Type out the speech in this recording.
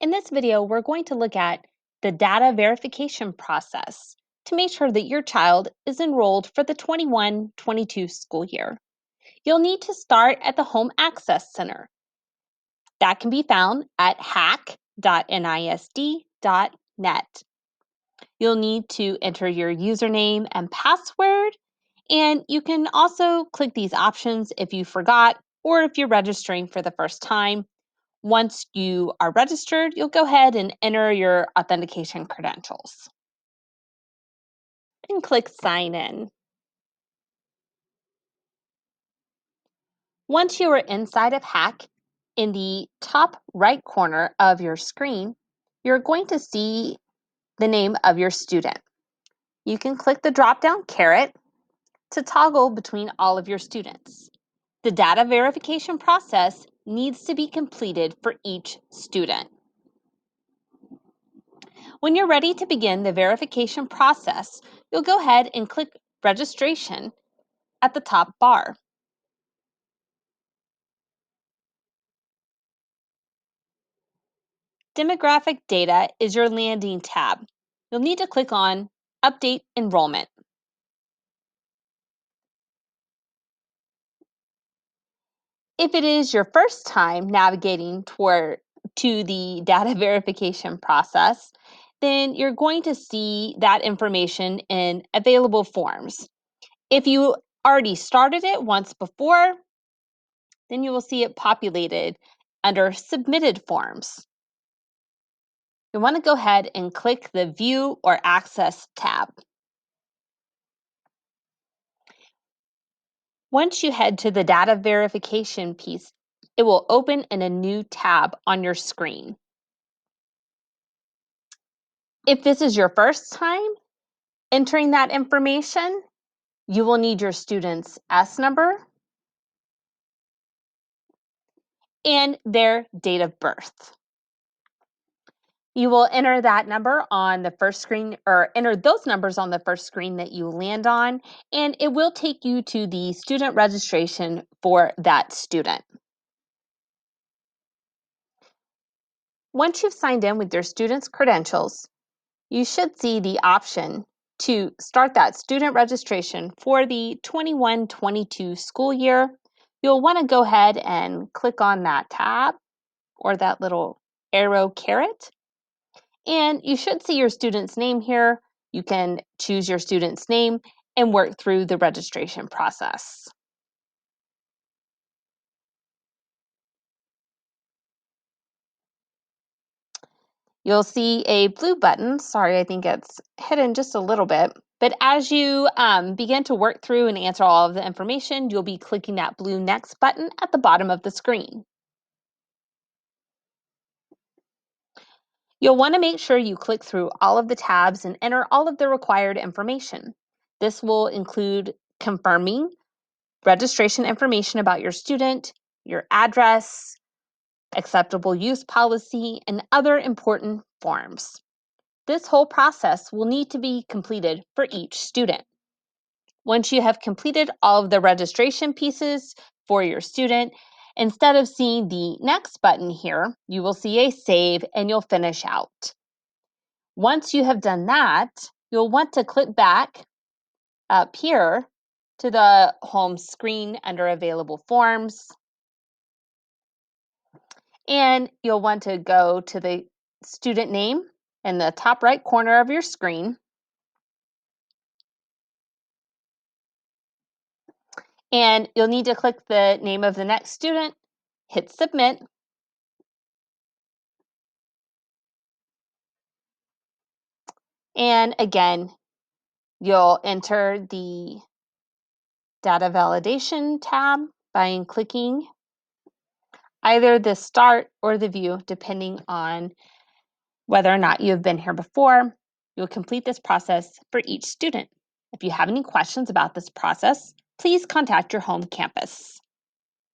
In this video, we're going to look at the data verification process to make sure that your child is enrolled for the 21-22 school year. You'll need to start at the Home Access Center. That can be found at hack.nisd.net. You'll need to enter your username and password, and you can also click these options if you forgot or if you're registering for the first time. Once you are registered, you'll go ahead and enter your authentication credentials and click Sign In. Once you are inside of Hack, in the top right corner of your screen, you're going to see the name of your student. You can click the drop-down caret to toggle between all of your students. The data verification process needs to be completed for each student. When you're ready to begin the verification process, you'll go ahead and click Registration at the top bar. Demographic Data is your landing tab. You'll need to click on Update Enrollment. If it is your first time navigating to the data verification process, then you're going to see that information in available forms. If you already started it once before, then you will see it populated under Submitted Forms. You'll want to go ahead and click the View or Access tab. Once you head to the data verification piece, it will open in a new tab on your screen. If this is your first time entering that information, you will need your student's S number and their date of birth. You will enter that number on the first screen, or enter those numbers on the first screen that you land on, and it will take you to the student registration for that student. Once you've signed in with your student's credentials, you should see the option to start that student registration for the 21-22 school year. You'll want to go ahead and click on that tab or that little arrow caret, and you should see your student's name here. You can choose your student's name and work through the registration process. You'll see a blue button. Sorry, I think it's hidden just a little bit. But as you begin to work through and answer all of the information, you'll be clicking that blue Next button at the bottom of the screen. You'll want to make sure you click through all of the tabs and enter all of the required information. This will include confirming registration information about your student, your address, acceptable use policy, and other important forms. This whole process will need to be completed for each student. Once you have completed all of the registration pieces for your student, instead of seeing the Next button here, you will see a Save and you'll finish out. Once you have done that, you'll want to click back up here to the home screen under Available Forms. And you'll want to go to the student name in the top right corner of your screen. And you'll need to click the name of the next student, hit Submit. And again, you'll enter the Data Validation tab by clicking either the Start or the View, depending on whether or not you have been here before. You'll complete this process for each student. If you have any questions about this process, please contact your home campus.